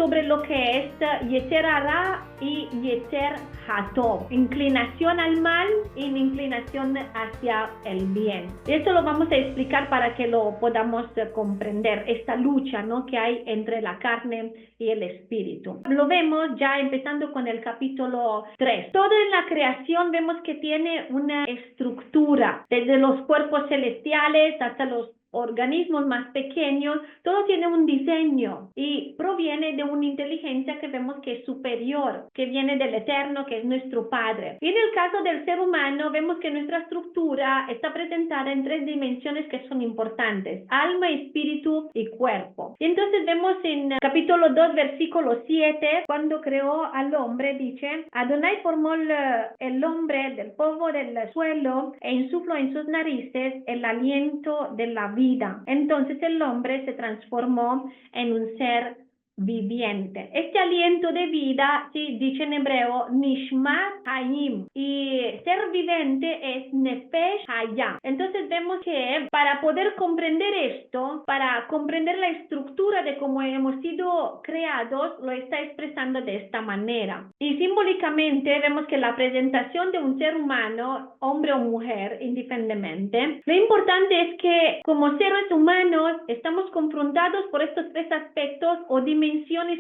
sobre lo que es Yetzer Hara y Yetzer Hatov, inclinación al mal y inclinación hacia el bien. Esto lo vamos a explicar para que lo podamos comprender, esta lucha, ¿no?, que hay entre la carne y el espíritu. Lo vemos ya empezando con el capítulo 3. Todo en la creación vemos que tiene una estructura, desde los cuerpos celestiales hasta los organismos más pequeños, todo tiene un diseño y proviene de una inteligencia que vemos que es superior, que viene del Eterno, que es nuestro Padre. Y en el caso del ser humano, vemos que nuestra estructura está presentada en 3 dimensiones que son importantes: alma, espíritu y cuerpo. Y entonces vemos en capítulo 2, versículo 7, cuando creó al hombre, dice: Adonai formó el hombre del polvo del suelo e insufló en sus narices el aliento de la vida. Entonces el hombre se transformó en un ser viviente. Este aliento de vida se dice en hebreo Nishmat Hayim, y ser viviente es Nefesh Hayah. Entonces vemos que para poder comprender esto, para comprender la estructura de cómo hemos sido creados, lo está expresando de esta manera. Y simbólicamente vemos que la presentación de un ser humano, hombre o mujer, indiferentemente, lo importante es que como seres humanos estamos confrontados por estos 3 aspectos o dimensiones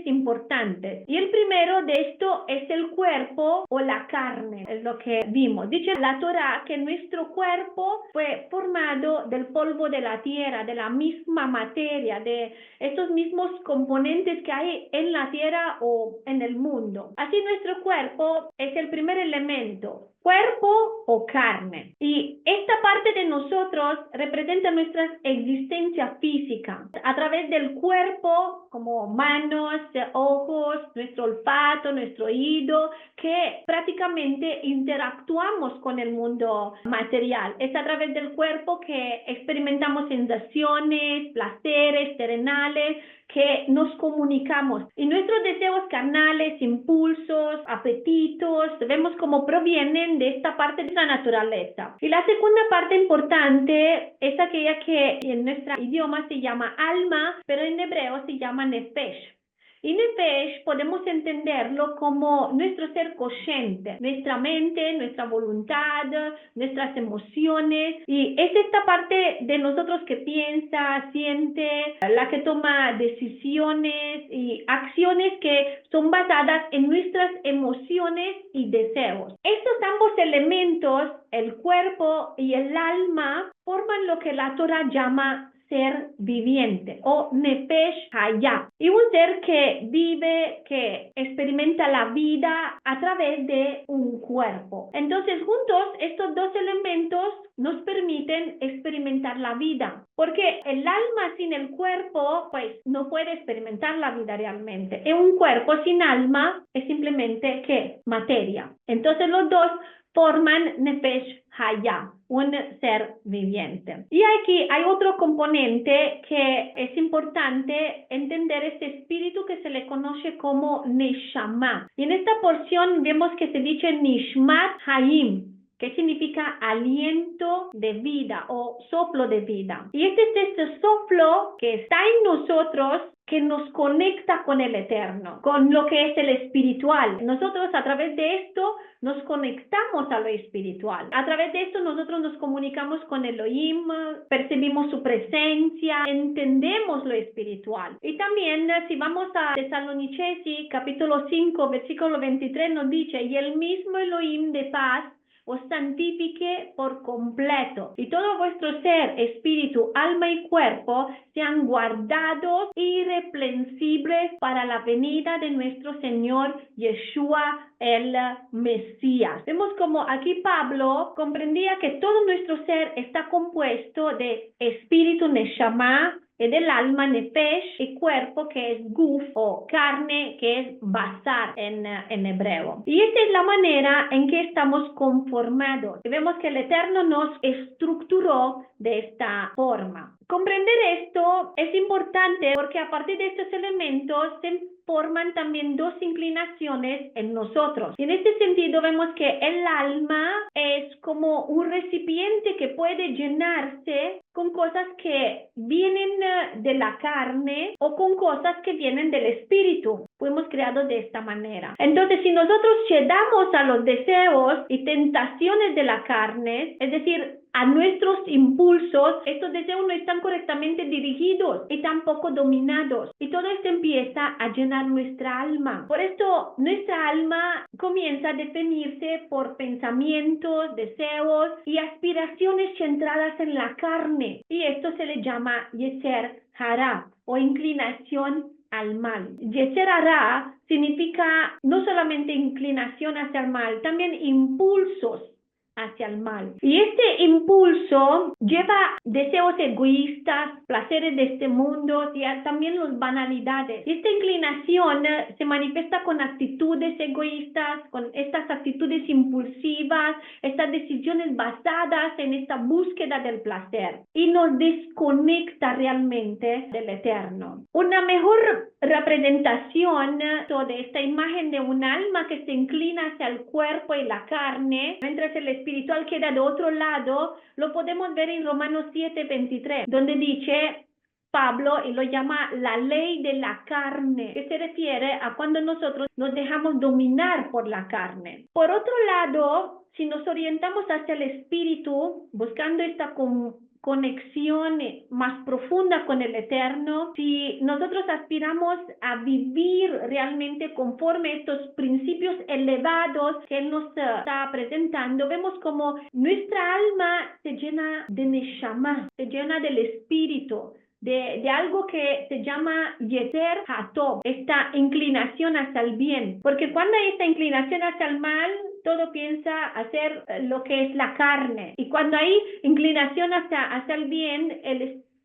importantes. Y el primero de esto es el cuerpo o la carne, es lo que vimos. Dice la Torah que nuestro cuerpo fue formado del polvo de la tierra, de la misma materia, de estos mismos componentes que hay en la tierra o en el mundo. Así nuestro cuerpo es el primer elemento, cuerpo o carne. Y esta parte de nosotros representa nuestra existencia física. A través del cuerpo, como manos, ojos, nuestro olfato, nuestro oído, que prácticamente interactuamos con el mundo material. Es a través del cuerpo que experimentamos sensaciones, placeres terrenales, que nos comunicamos. Y nuestros deseos carnales, impulsos, apetitos, vemos cómo provienen de esta parte de la naturaleza. Y la segunda parte importante es aquella que en nuestro idioma se llama alma, pero en hebreo se llama nefesh. Y nefesh podemos entenderlo como nuestro ser consciente, nuestra mente, nuestra voluntad, nuestras emociones, y es esta parte de nosotros que piensa, siente, la que toma decisiones y acciones que son basadas en nuestras emociones y deseos. Estos ambos elementos, el cuerpo y el alma, forman lo que la Torah llama ser viviente o Nefesh Hayah, y un ser que vive, que experimenta la vida a través de un cuerpo. Entonces juntos estos 2 elementos nos permiten experimentar la vida, porque el alma sin el cuerpo pues no puede experimentar la vida realmente, y un cuerpo sin alma es simplemente ¿qué? Materia. Entonces los 2 forman Nefesh Hayah, un ser viviente. Y aquí hay otro componente que es importante entender, este espíritu que se le conoce como Neshama. Y en esta porción vemos que se dice Nishmat Hayim, que significa aliento de vida o soplo de vida. Y este es este soplo que está en nosotros, que nos conecta con el Eterno, con lo que es el espiritual. Nosotros a través de esto nos conectamos a lo espiritual. A través de esto nosotros nos comunicamos con Elohim, percibimos su presencia, entendemos lo espiritual. Y también si vamos a Tesalonicenses capítulo 5 versículo 23 nos dice: y el mismo Elohim de paz os santifique por completo, y todo vuestro ser, espíritu, alma y cuerpo sean guardados irreprensibles para la venida de nuestro Señor Yeshua el Mesías. Vemos como aquí Pablo comprendía que todo nuestro ser está compuesto de espíritu, neshama, del alma, nefesh, y cuerpo, que es guf o carne, que es basar en hebreo. Y esta es la manera en que estamos conformados. Y vemos que el Eterno nos estructuró de esta forma. Comprender esto es importante porque a partir de estos elementos se forman también dos inclinaciones en nosotros. Y en este sentido vemos que el alma es como un recipiente que puede llenarse con cosas que vienen de la carne o con cosas que vienen del espíritu. Fuimos creados de esta manera. Entonces, si nosotros cedamos a los deseos y tentaciones de la carne, es decir, a nuestros impulsos, estos deseos no están correctamente dirigidos y tampoco dominados. Y todo esto empieza a llenar nuestra alma. Por esto, nuestra alma comienza a definirse por pensamientos, deseos y aspiraciones centradas en la carne. Y esto se le llama Yetzer Hara o inclinación al mal. Yetzer Hara significa no solamente inclinación hacia el mal, también impulsos hacia el mal. Y este impulso lleva deseos egoístas, placeres de este mundo y también las banalidades. Y esta inclinación se manifiesta con actitudes egoístas, con estas actitudes impulsivas, estas decisiones basadas en esta búsqueda del placer y nos desconecta realmente del eterno. Una mejor representación de esta imagen de un alma que se inclina hacia el cuerpo y la carne, mientras el espiritual queda de otro lado, lo podemos ver en Romanos 7:23, donde dice Pablo y lo llama la ley de la carne, que se refiere a cuando nosotros nos dejamos dominar por la carne. Por otro lado, si nos orientamos hacia el espíritu, buscando esta conexión más profunda con el eterno, si nosotros aspiramos a vivir realmente conforme a estos principios elevados que Él nos está presentando, vemos como nuestra alma se llena de Neshama, se llena del espíritu, de algo que se llama Yetzer Hatov, esta inclinación hacia el bien, porque cuando hay esta inclinación hacia el mal, todo piensa hacer lo que es la carne, y cuando hay inclinación hacia el bien,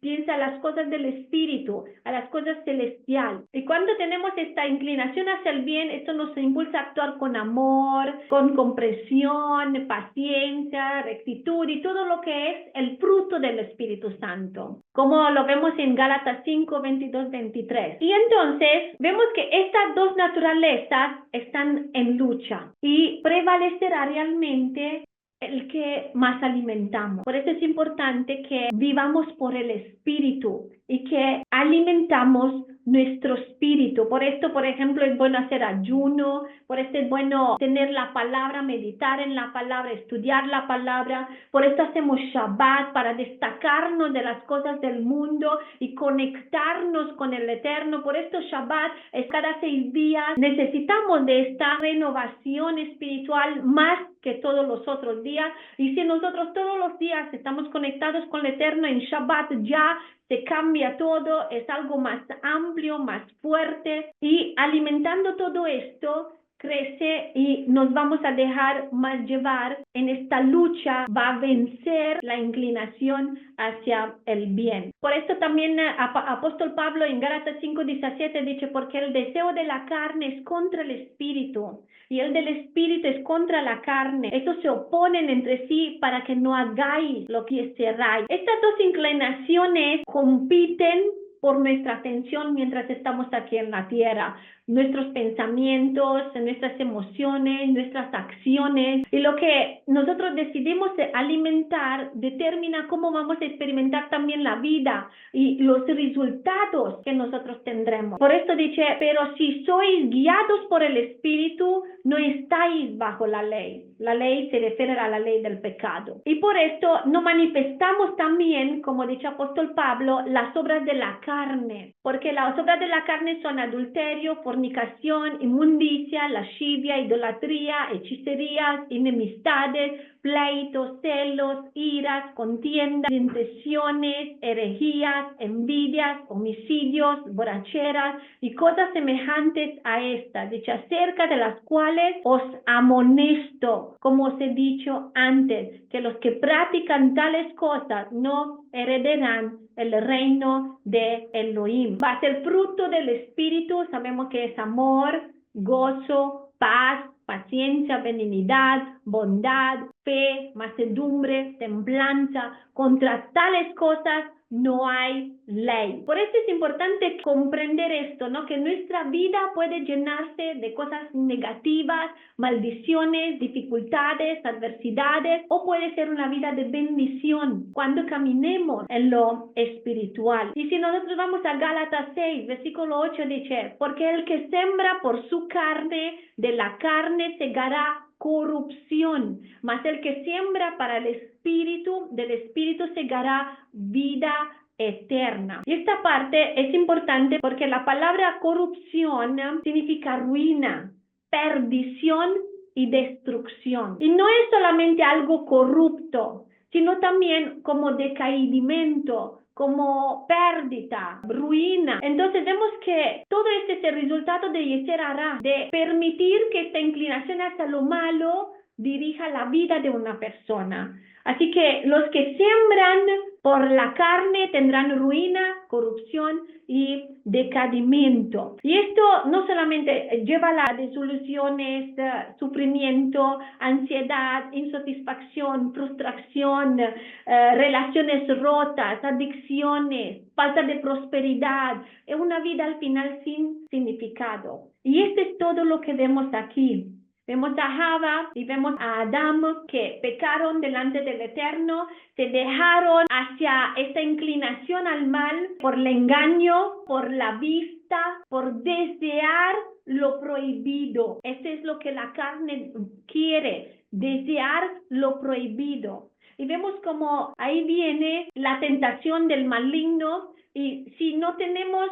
piensa a las cosas del espíritu, a las cosas celestiales. Y cuando tenemos esta inclinación hacia el bien, esto nos impulsa a actuar con amor, con comprensión, paciencia, rectitud y todo lo que es el fruto del Espíritu Santo, como lo vemos en Gálatas 5, 22, 23. Y entonces vemos que estas dos naturalezas están en lucha y prevalecerá realmente el que más alimentamos. Por eso es importante que vivamos por el espíritu y que alimentamos nuestro espíritu. Por esto, por ejemplo, es bueno hacer ayuno, por esto es bueno tener la palabra, meditar en la palabra, estudiar la palabra. Por esto hacemos Shabbat, para destacarnos de las cosas del mundo y conectarnos con el Eterno. Por esto Shabbat es cada 6 días. Necesitamos de esta renovación espiritual más que todos los otros días. Y si nosotros todos los días estamos conectados con el Eterno, en Shabbat ya se cambia todo, es algo más amplio, más fuerte, y alimentando todo esto crece y nos vamos a dejar más llevar en esta lucha, va a vencer la inclinación hacia el bien. Por esto también apóstol Pablo en Gálatas 5:17 dice, porque el deseo de la carne es contra el espíritu y el del espíritu es contra la carne. Estos se oponen entre sí para que no hagáis lo que queráis. Estas dos inclinaciones compiten por nuestra atención mientras estamos aquí en la tierra. Nuestros pensamientos, nuestras emociones, nuestras acciones y lo que nosotros decidimos alimentar determina cómo vamos a experimentar también la vida y los resultados que nosotros tendremos. Por esto dice, pero si sois guiados por el Espíritu, no estáis bajo la ley. La ley se refiere a la ley del pecado. Y por esto no manifestamos también, como dice apóstol Pablo, las obras de la carne, porque las obras de la carne son adulterio, fornicación, inmundicia, lascivia, idolatría, hechicerías, enemistades, pleitos, celos, iras, contiendas, intenciones, herejías, envidias, homicidios, borracheras y cosas semejantes a estas, dichas acerca de las cuales os amonesto, como os he dicho antes, que los que practican tales cosas no heredarán el reino de Elohim. Va a ser fruto del Espíritu, sabemos que es amor, gozo, paz, paciencia, benignidad, bondad, fe, mansedumbre, templanza. Contra tales cosas no hay ley. Por eso es importante comprender esto, ¿no? Que nuestra vida puede llenarse de cosas negativas, maldiciones, dificultades, adversidades, o puede ser una vida de bendición cuando caminemos en lo espiritual. Y si nosotros vamos a Gálatas 6, versículo 8 dice, porque el que siembra por su carne, de la carne segará corrupción, mas el que siembra para el espíritu, del espíritu segará vida eterna. Y esta parte es importante porque la palabra corrupción significa ruina, perdición y destrucción. Y no es solamente algo corrupto, sino también como decaimiento, como pérdida, ruina. Entonces vemos que todo este es el resultado de Yetzer Hara, de permitir que esta inclinación hacia lo malo dirija la vida de una persona. Así que los que siembran por la carne tendrán ruina, corrupción y decaimiento. Y esto no solamente lleva a las desilusiones, sufrimiento, ansiedad, insatisfacción, frustración, relaciones rotas, adicciones, falta de prosperidad, es una vida al final sin significado. Y esto es todo lo que vemos aquí. Vemos a Java y vemos a Adán que pecaron delante del Eterno, se dejaron hacia esta inclinación al mal por el engaño, por la vista, por desear lo prohibido. Eso es lo que la carne quiere, desear lo prohibido. Y vemos como ahí viene la tentación del maligno y si no tenemos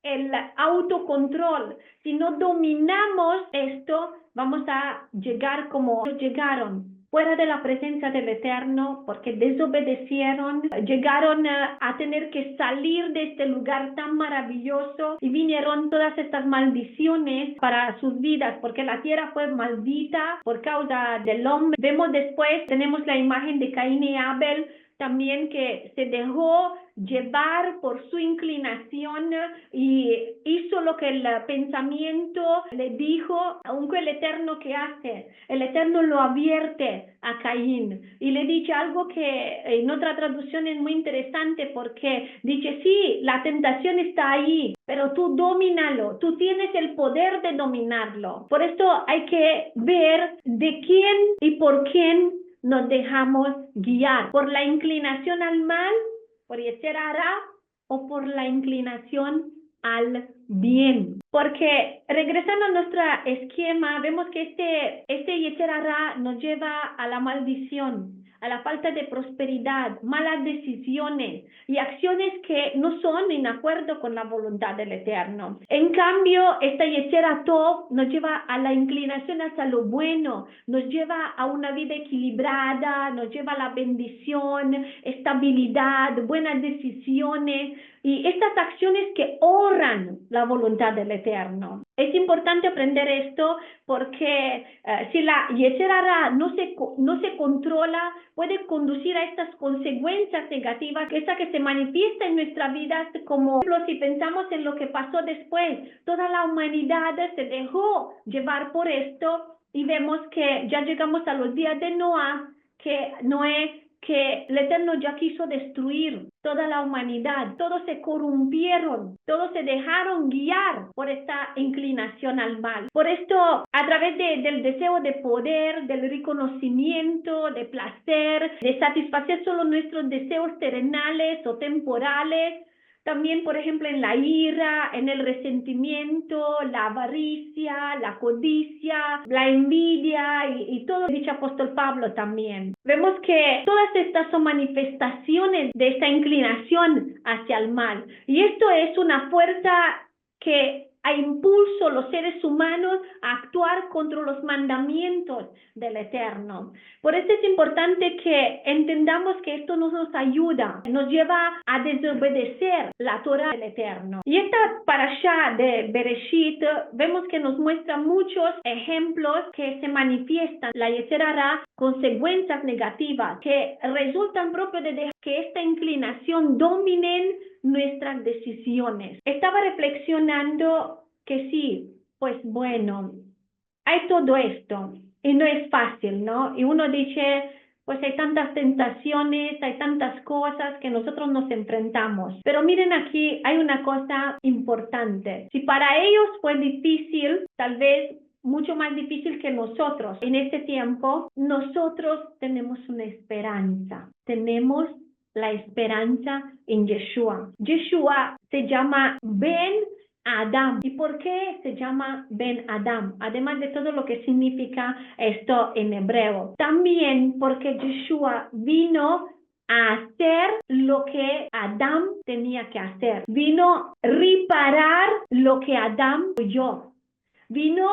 el autocontrol, si no dominamos esto, vamos a llegar como llegaron, fuera de la presencia del Eterno, porque desobedecieron, llegaron a tener que salir de este lugar tan maravilloso y vinieron todas estas maldiciones para sus vidas, porque la tierra fue maldita por causa del hombre. Vemos después, tenemos la imagen de Caín y Abel, también que se dejó llevar por su inclinación y hizo lo que el pensamiento le dijo, aunque el Eterno que hace, el Eterno lo advierte a Caín y le dice algo que en otra traducción es muy interesante porque dice, sí, la tentación está ahí, pero tú domínalo, tú tienes el poder de dominarlo. Por esto hay que ver de quién y por quién nos dejamos guiar, por la inclinación al mal, por Yetzer Hara, o por la inclinación al bien. Porque regresando a nuestro esquema, vemos que este Yetzer Hara nos lleva a la maldición, a la falta de prosperidad, malas decisiones y acciones que no son en acuerdo con la voluntad del Eterno. En cambio, esta Yetzer Tov nos lleva a la inclinación hacia lo bueno, nos lleva a una vida equilibrada, nos lleva a la bendición, estabilidad, buenas decisiones y estas acciones que honran la voluntad del Eterno. Es importante aprender esto porque si la Yetzer Hara no se controla, puede conducir a estas consecuencias negativas, esa que se manifiesta en nuestra vida, como si pensamos en lo que pasó después. Toda la humanidad se dejó llevar por esto y vemos que ya llegamos a los días de Noé, que el Eterno ya quiso destruir toda la humanidad, todos se corrompieron, todos se dejaron guiar por esta inclinación al mal. Por esto, a través del deseo de poder, del reconocimiento, de placer, de satisfacer solo nuestros deseos terrenales o temporales, también, por ejemplo, en la ira, en el resentimiento, la avaricia, la codicia, la envidia y todo, dice apóstol Pablo también. Vemos que todas estas son manifestaciones de esta inclinación hacia el mal. Y esto es una fuerza que a impulso los seres humanos a actuar contra los mandamientos del Eterno. Por eso es importante que entendamos que esto nos ayuda, nos lleva a desobedecer la Torah del Eterno. Y esta parashá de Bereshit vemos que nos muestra muchos ejemplos que se manifiestan la Yetzer Hara, consecuencias negativas que resultan propios de dejar que esta inclinación domine nuestras decisiones. Estaba reflexionando que sí, pues bueno, hay todo esto y no es fácil, ¿no? Y uno dice, pues hay tantas tentaciones, hay tantas cosas que nosotros nos enfrentamos. Pero miren aquí, hay una cosa importante. Si para ellos fue difícil, tal vez mucho más difícil que nosotros en este tiempo, nosotros tenemos una esperanza. Tenemos la esperanza en Yeshua. Yeshua se llama Ben Adam. ¿Y por qué se llama Ben Adam? Además de todo lo que significa esto en hebreo. También porque Yeshua vino a hacer lo que Adán tenía que hacer. Vino a reparar lo que Adán falló. Vino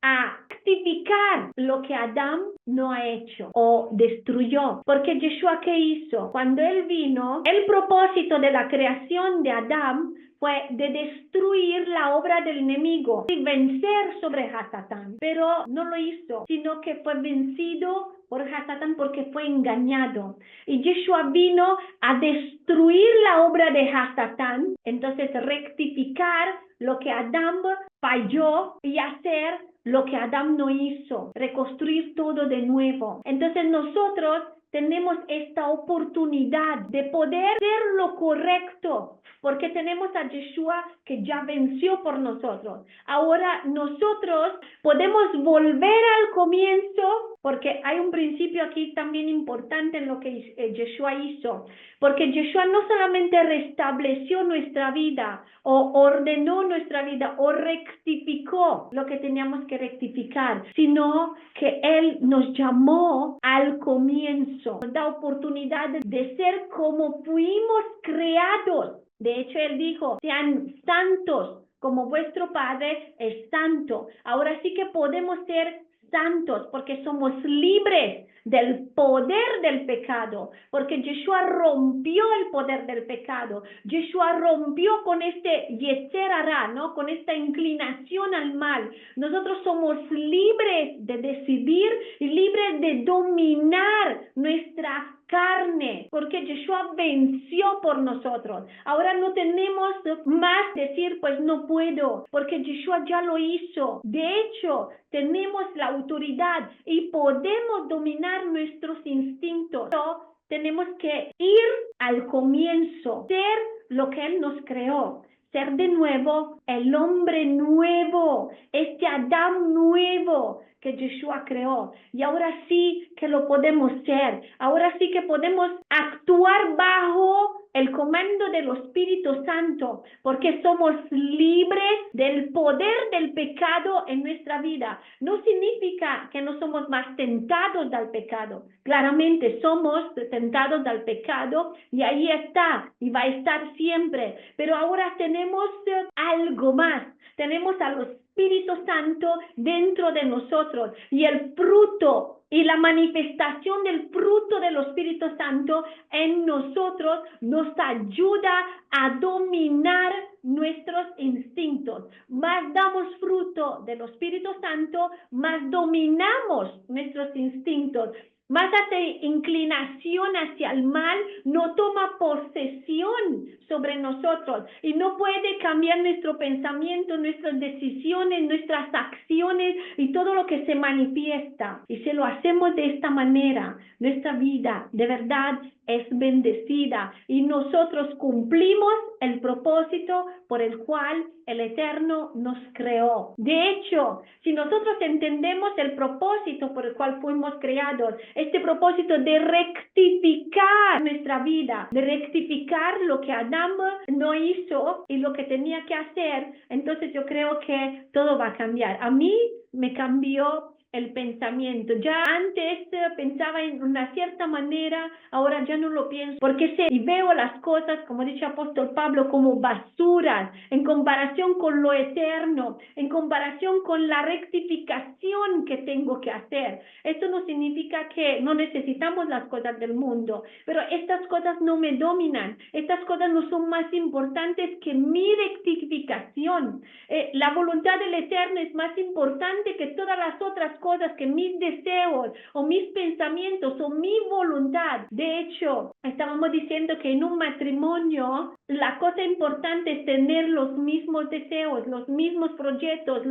a rectificar lo que Adán no ha hecho o destruyó. Porque Yeshua, ¿qué hizo? Cuando él vino, el propósito de la creación de Adán fue de destruir la obra del enemigo y vencer sobre Hasatán. Pero no lo hizo, sino que fue vencido por Hasatán porque fue engañado. Y Yeshua vino a destruir la obra de Hasatán, entonces rectificar lo que Adán falló y hacer lo que Adán no hizo, reconstruir todo de nuevo. Entonces nosotros tenemos esta oportunidad de poder hacer lo correcto, porque tenemos a Yeshua que ya venció por nosotros. Ahora nosotros podemos volver al comienzo, porque hay un principio aquí también importante en lo que Yeshua hizo, porque Yeshua no solamente restableció nuestra vida o ordenó nuestra vida o rectificó lo que teníamos que rectificar, sino que Él nos llamó al comienzo, nos da oportunidad de ser como fuimos creados. De hecho, Él dijo, sean santos como vuestro Padre es santo. Ahora sí que podemos ser santos porque somos libres del poder del pecado, porque Yeshua rompió el poder del pecado. Yeshua rompió con este yetzer hara, ¿no? Con esta inclinación al mal. Nosotros somos libres de decidir y libres de dominar nuestra carne, porque Yeshua venció por nosotros. Ahora no tenemos más decir, pues no puedo, porque Yeshua ya lo hizo. De hecho, tenemos la autoridad y podemos dominar nuestros instintos. Pero tenemos que ir al comienzo, ser lo que Él nos creó. Ser de nuevo el hombre nuevo, este Adán nuevo que Yeshua creó. Y ahora sí que lo podemos ser. Ahora sí que podemos actuar bajo el comando del Espíritu Santo, porque somos libres del poder del pecado en nuestra vida. No significa que no somos más tentados del pecado. Claramente somos tentados del pecado y ahí está y va a estar siempre. Pero ahora tenemos algo más. Tenemos al Espíritu Santo dentro de nosotros y el fruto y la manifestación del fruto del Espíritu Santo en nosotros nos ayuda a dominar nuestros instintos. Más damos fruto del Espíritu Santo, más dominamos nuestros instintos. Más hace inclinación hacia el mal, no toma posesión sobre nosotros y no puede cambiar nuestro pensamiento, nuestras decisiones, nuestras acciones y todo lo que se manifiesta. Y si lo hacemos de esta manera, nuestra vida de verdad es bendecida y nosotros cumplimos el propósito por el cual el Eterno nos creó. De hecho, si nosotros entendemos el propósito por el cual fuimos creados, este propósito de rectificar nuestra vida, de rectificar lo que Adán no hizo y lo que tenía que hacer, entonces yo creo que todo va a cambiar. A mí me cambió el pensamiento. Ya antes pensaba en una cierta manera, ahora ya no lo pienso, porque sé y veo las cosas, como dice el apóstol Pablo, como basuras en comparación con lo eterno, en comparación con la rectificación que tengo que hacer. Esto no significa que no necesitamos las cosas del mundo, pero estas cosas no me dominan, estas cosas no son más importantes que mi rectificación. La voluntad del Eterno es más importante que todas las otras cosas, que mis deseos o mis pensamientos o mi voluntad. De hecho, estábamos diciendo que en un matrimonio la cosa importante es tener los mismos deseos, los mismos proyectos,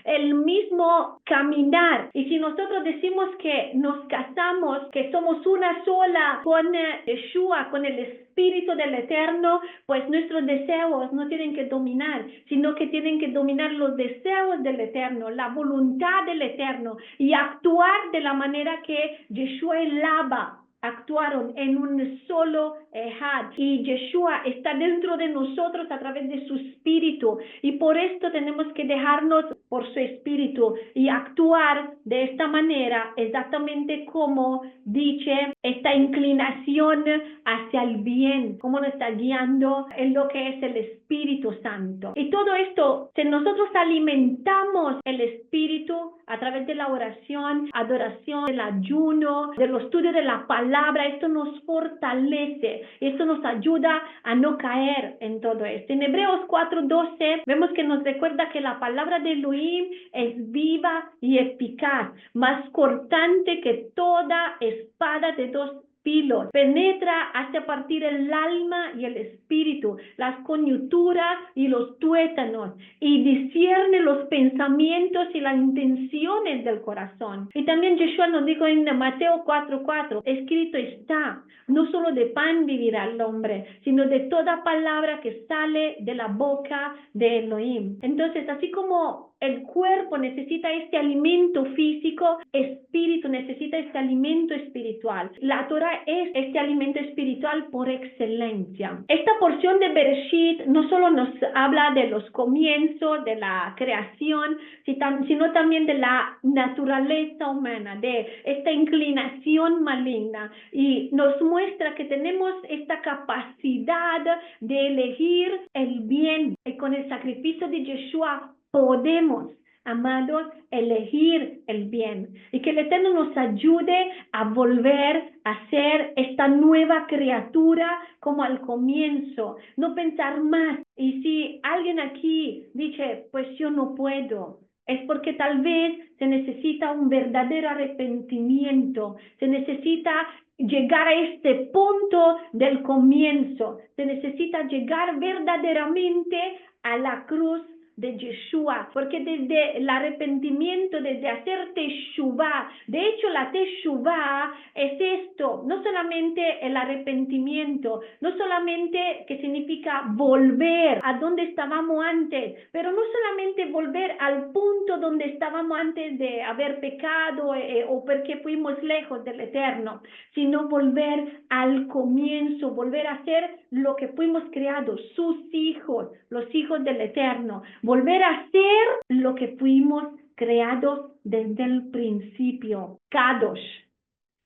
el mismo caminar. Y si nosotros decimos que nos casamos, que somos una sola con Yeshua, con el Espíritu del Eterno, pues nuestros deseos no tienen que dominar, sino que tienen que dominar los deseos del Eterno, la voluntad del Eterno, y actuar de la manera que Yeshua y Laba actuaron en un solo Ejad, y Yeshua está dentro de nosotros a través de su espíritu, y por esto tenemos que dejarnos por su espíritu y actuar de esta manera, exactamente como dice esta inclinación hacia el bien, como nos está guiando en lo que es el Espíritu Santo. Y todo esto, si nosotros alimentamos el espíritu a través de la oración, adoración, del ayuno, del estudio de la palabra, esto nos fortalece, esto nos ayuda a no caer en todo esto. En Hebreos 4:12 vemos que nos recuerda que la palabra de Elohim es viva y eficaz, más cortante que toda espada de dos filos, penetra hasta partir el alma y el espíritu, las coyunturas y los tuétanos, y discierne los pensamientos y las intenciones del corazón. Y también Yeshua nos dijo en Mateo 4:4, escrito está, no solo de pan vivirá el hombre, sino de toda palabra que sale de la boca de Elohim. Entonces, así como el cuerpo necesita este alimento físico, espíritu necesita este alimento espiritual. La Torah es este alimento espiritual por excelencia. Esta porción de Bereshit no solo nos habla de los comienzos, de la creación, sino también de la naturaleza humana, de esta inclinación maligna, y nos muestra que tenemos esta capacidad de elegir el bien, y con el sacrificio de Yeshua podemos, amados, elegir el bien, y que el Eterno nos ayude a volver a ser esta nueva criatura como al comienzo, no pensar más. Y si alguien aquí dice, pues yo no puedo, es porque tal vez se necesita un verdadero arrepentimiento, se necesita llegar a este punto del comienzo, se necesita llegar verdaderamente a la cruz de Yeshua, porque desde el arrepentimiento, desde hacer teshuvah, de hecho la teshuvah es esto, no solamente el arrepentimiento, no solamente que significa volver a donde estábamos antes, pero no solamente volver al punto donde estábamos antes de haber pecado o porque fuimos lejos del Eterno, sino volver al comienzo, volver a ser lo que fuimos creados, sus hijos, los hijos del Eterno, volver a ser lo que fuimos creados desde el principio, Kadosh,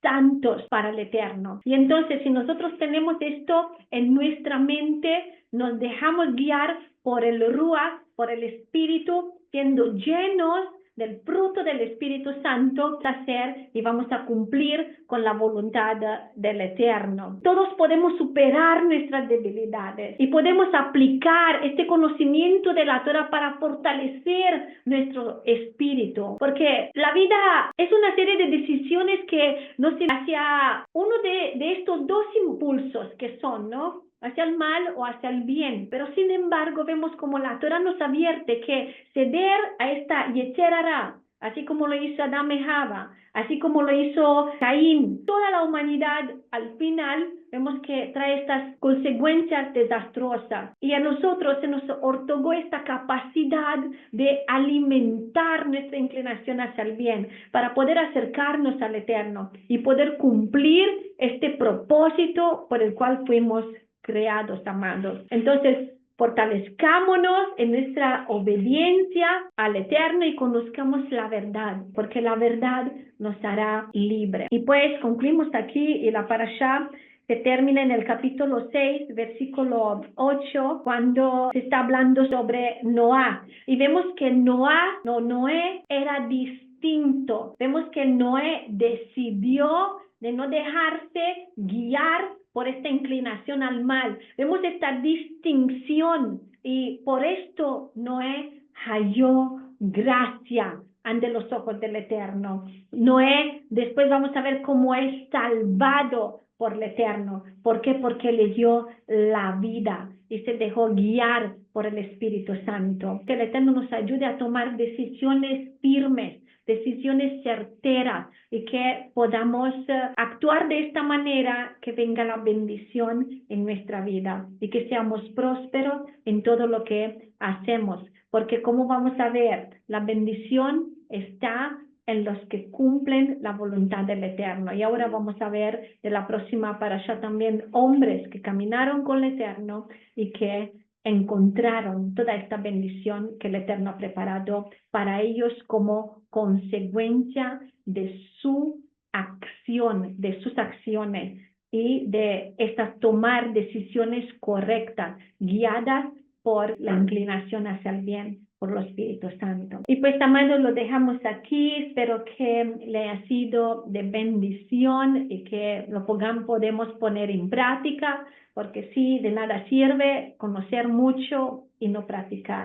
santos para el Eterno. Y entonces, si nosotros tenemos esto en nuestra mente, nos dejamos guiar por el Ruach, por el Espíritu, siendo llenos del fruto del Espíritu Santo, hacer y vamos a cumplir con la voluntad del Eterno. Todos podemos superar nuestras debilidades y podemos aplicar este conocimiento de la Torah para fortalecer nuestro espíritu, porque la vida es una serie de decisiones que nos llevan hacia uno de estos dos impulsos que son, ¿no?, hacia el mal o hacia el bien. Pero sin embargo vemos como la Torah nos advierte que ceder a esta Yetzer Hara, así como lo hizo Adán y Java, así como lo hizo Caín, toda la humanidad al final vemos que trae estas consecuencias desastrosas. Y a nosotros se nos otorgó esta capacidad de alimentar nuestra inclinación hacia el bien para poder acercarnos al Eterno y poder cumplir este propósito por el cual fuimos creados, amados. Entonces, fortalezcámonos en nuestra obediencia al Eterno y conozcamos la verdad, porque la verdad nos hará libre. Y pues concluimos aquí, y la parashá se termina en el capítulo 6, versículo 8, cuando se está hablando sobre Noé. Y vemos que Noé era distinto. Vemos que Noé decidió de no dejarse guiar por esta inclinación al mal. Vemos esta distinción, y por esto Noé halló gracia ante los ojos del Eterno. Noé, después vamos a ver cómo es salvado por el Eterno. ¿Por qué? Porque le dio la vida y se dejó guiar por el Espíritu Santo. Que el Eterno nos ayude a tomar decisiones firmes, decisiones certeras y que podamos actuar de esta manera, que venga la bendición en nuestra vida y que seamos prósperos en todo lo que hacemos. Porque como vamos a ver, la bendición está en los que cumplen la voluntad del Eterno. Y ahora vamos a ver de la próxima parasha también hombres que caminaron con el Eterno y que encontraron toda esta bendición que el Eterno ha preparado para ellos como consecuencia de su acción, de sus acciones y de estas tomar decisiones correctas, guiadas por la inclinación hacia el bien, por el Espíritu Santo. Y pues, amados, lo dejamos aquí. Espero que le haya sido de bendición y que lo podemos poner en práctica, porque sí, de nada sirve conocer mucho y no practicar.